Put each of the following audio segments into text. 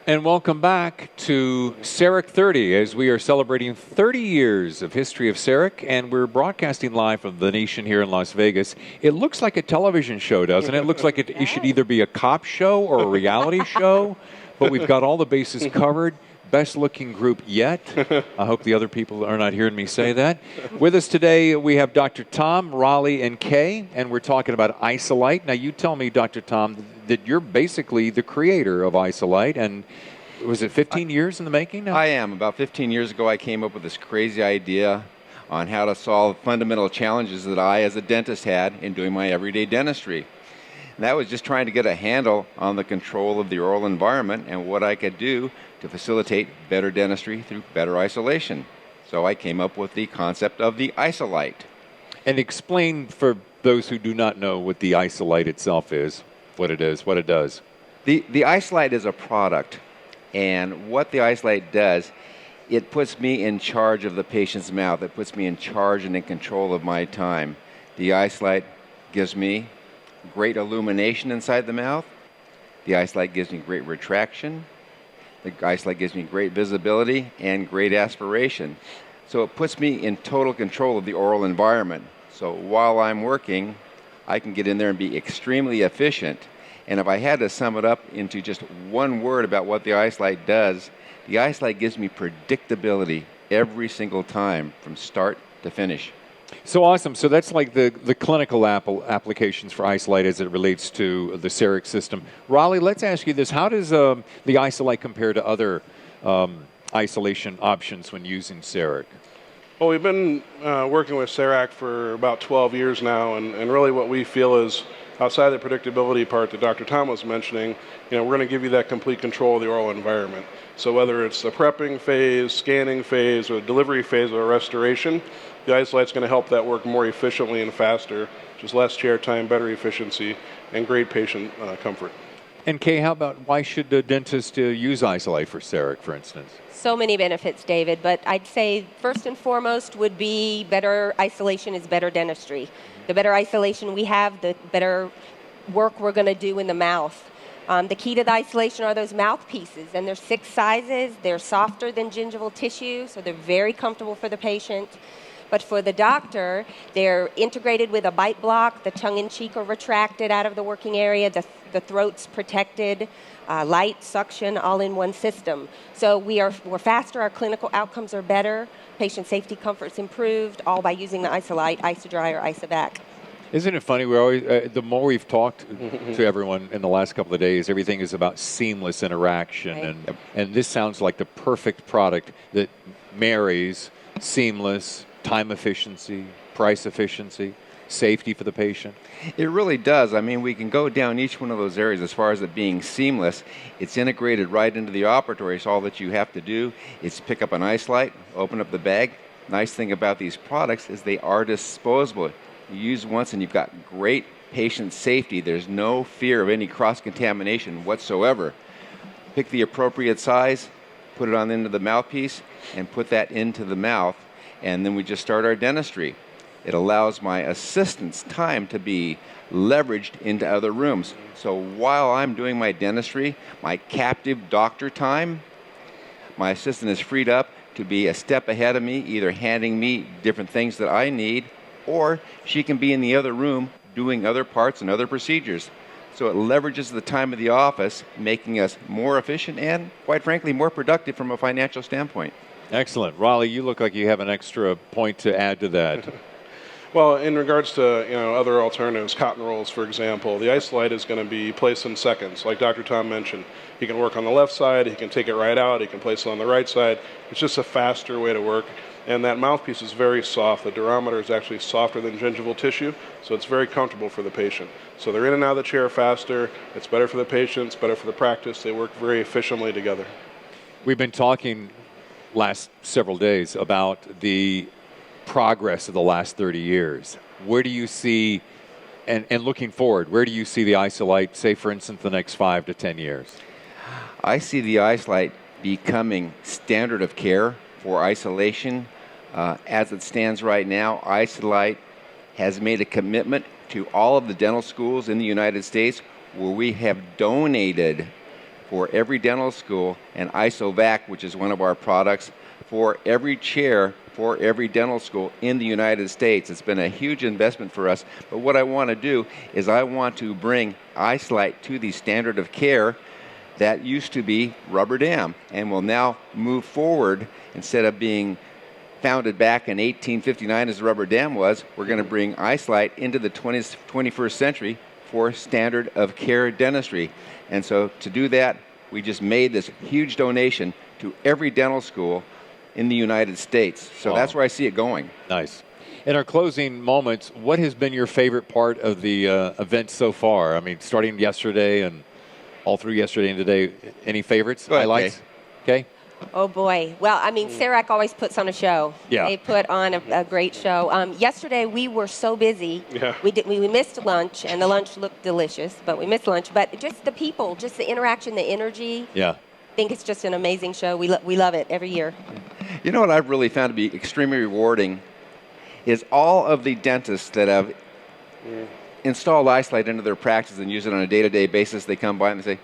And welcome back to CEREC 30 as we are celebrating 30 years of history of CEREC, and we're broadcasting live from the nation here in Las Vegas. It looks like a television show, doesn't it? It looks like it should either be a cop show or a reality show, but we've got all the bases covered. Best looking group yet. I hope the other people are not hearing me say that. With us today, we have Dr. Tom, Raleigh, and Kay, and we're talking about Isolite. Now, you tell me, Dr. Tom, that you're basically the creator of Isolite, and was it 15 years in the making now? I am. About 15 years ago, I came up with this crazy idea on how to solve fundamental challenges that I, as a dentist, had in doing my everyday dentistry. And that was just trying to get a handle on the control of the oral environment and what I could do to facilitate better dentistry through better isolation. So I came up with the concept of the Isolite. And explain for those who do not know what the Isolite itself is, what it is, what it does. The Isolite is a product, and what the Isolite does, it puts me in charge of the patient's mouth. It puts me in charge and in control of my time. The Isolite gives me great illumination inside the mouth. The Isolite gives me great retraction. The Isolite gives me great visibility and great aspiration. So it puts me in total control of the oral environment. So while I'm working, I can get in there and be extremely efficient. And if I had to sum it up into just one word about what the Isolite does, the Isolite gives me predictability every single time from start to finish. So awesome. So that's like the clinical applications for Isolite as it relates to the CEREC system. Raleigh, let's ask you this. How does the Isolite compare to other isolation options when using CEREC? Well, we've been working with CEREC for about 12 years now, and really what we feel is, outside the predictability part that Dr. Tom was mentioning, we're going to give you that complete control of the oral environment. So whether it's the prepping phase, scanning phase, or the delivery phase or restoration, the Isolite's going to help that work more efficiently and faster, just less chair time, better efficiency, and great patient comfort. And Kay, how about why should the dentist use Isolite for CEREC, for instance? So many benefits, David, but I'd say first and foremost would be better isolation is better dentistry. The better isolation we have, the better work we're going to do in the mouth. The key to the isolation are those mouthpieces, and there's 6 sizes. They're softer than gingival tissue, so they're very comfortable for the patient. But for the doctor, they're integrated with a bite block. The tongue and cheek are retracted out of the working area. The throat's protected. Light, suction, all in one system. So we're faster. Our clinical outcomes are better. Patient safety comfort's improved, all by using the Isolite, Isodry, or Isovac. Isn't it funny? We always, the more we've talked to everyone in the last couple of days, everything is about seamless interaction, Right. and this sounds like the perfect product that marries seamless, time efficiency, price efficiency, safety for the patient. It really does. I mean, we can go down each one of those areas as far as it being seamless. It's integrated right into the operatory, so all that you have to do is pick up an Isolite, open up the bag. Nice thing about these products is they are disposable. You use once and you've got great patient safety. There's no fear of any cross-contamination whatsoever. Pick the appropriate size, put it on into the mouthpiece, and put that into the mouth, and then we just start our dentistry. It allows my assistant's time to be leveraged into other rooms. So while I'm doing my dentistry, my captive doctor time, my assistant is freed up to be a step ahead of me, either handing me different things that I need, or she can be in the other room doing other parts and other procedures. So it leverages the time of the office, making us more efficient and, quite frankly, more productive from a financial standpoint. Excellent. Raleigh, you look like you have an extra point to add to that. Well, in regards to other alternatives, cotton rolls, for example, the Isolite is going to be placed in seconds. Like Dr. Tom mentioned, he can work on the left side, he can take it right out, he can place it on the right side. It's just a faster way to work. And that mouthpiece is very soft. The durometer is actually softer than gingival tissue, so it's very comfortable for the patient. So they're in and out of the chair faster. It's better for the patient, it's better for the practice. They work very efficiently together. We've been talking last several days about the progress of the last 30 years. Where do you see, and looking forward, where do you see the Isolite, say, for instance, the next 5 to 10 years? I see the Isolite becoming standard of care for isolation. As it stands right now, Isolite has made a commitment to all of the dental schools in the United States where we have donated for every dental school, and IsoVac, which is one of our products, for every chair for every dental school in the United States. It's been a huge investment for us, but what I want to do is I want to bring Isolite to the standard of care that used to be rubber dam, and will now move forward. Instead of being founded back in 1859 as rubber dam was, we're going to bring Isolite into the 21st century for standard of care dentistry. And so to do that, we just made this huge donation to every dental school in the United States. So that's where I see it going. Nice. In our closing moments, what has been your favorite part of the event so far? I mean, starting yesterday and all through yesterday and today, any favorites, Go ahead, highlights? Okay. Oh boy. Well, I mean, CEREC always puts on a show. Yeah. They put on a great show. Yesterday we were so busy. Yeah. We missed lunch, and the lunch looked delicious, but we missed lunch. But just the people, just the interaction, the energy. Yeah. I think it's just an amazing show. We love it every year. You know what I've really found to be extremely rewarding is all of the dentists that have installed Isolite into their practice and use it on a day-to-day basis. They come by and they say,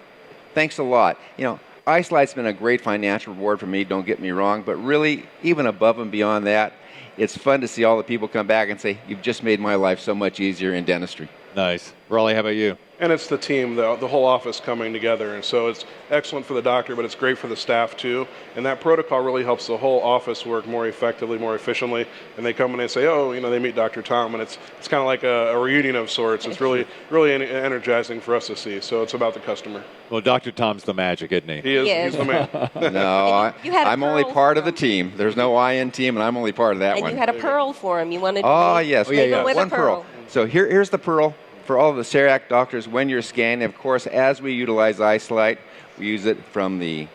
thanks a lot. You know, Isolite's been a great financial reward for me, don't get me wrong, but really, even above and beyond that, it's fun to see all the people come back and say, you've just made my life so much easier in dentistry. Nice. Raleigh, how about you? And it's the team, the whole office coming together. And so it's excellent for the doctor, but it's great for the staff too. And that protocol really helps the whole office work more effectively, more efficiently. And they come and they say, oh, you know, they meet Dr. Tom, and it's kind of like a reunion of sorts. It's really energizing for us to see. So it's about the customer. Well, Dr. Tom's the magic, isn't he? He is. He is. He's the man. No, You had a I'm only pearl part of for the team. There's no I in team, and I'm only part of that And one. you had a pearl for him. You wanted to Yes. leave him with One a pearl. So here's the pearl for all of the CEREC doctors when you're scanning. Of course, as we utilize Isolite, we use it from the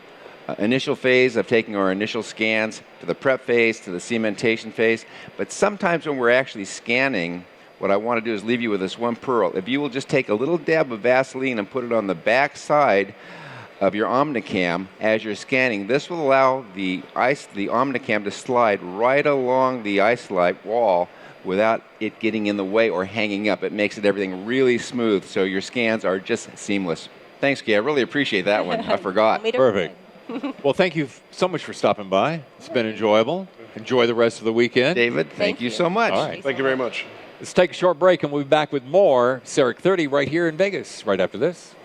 initial phase of taking our initial scans to the prep phase to the cementation phase. But sometimes when we're actually scanning, what I want to do is leave you with this one pearl. If you will just take a little dab of Vaseline and put it on the back side of your Omnicam as you're scanning, this will allow the Omnicam to slide right along the Isolite wall without it getting in the way or hanging up. It makes everything really smooth, so your scans are just seamless. Thanks, Kay. I really appreciate that one. I forgot. Perfect. Well, thank you so much for stopping by. It's been enjoyable. Enjoy the rest of the weekend. David, thank you so much. All right. Thank you very much. Let's take a short break, and we'll be back with more CEREC 30 right here in Vegas right after this.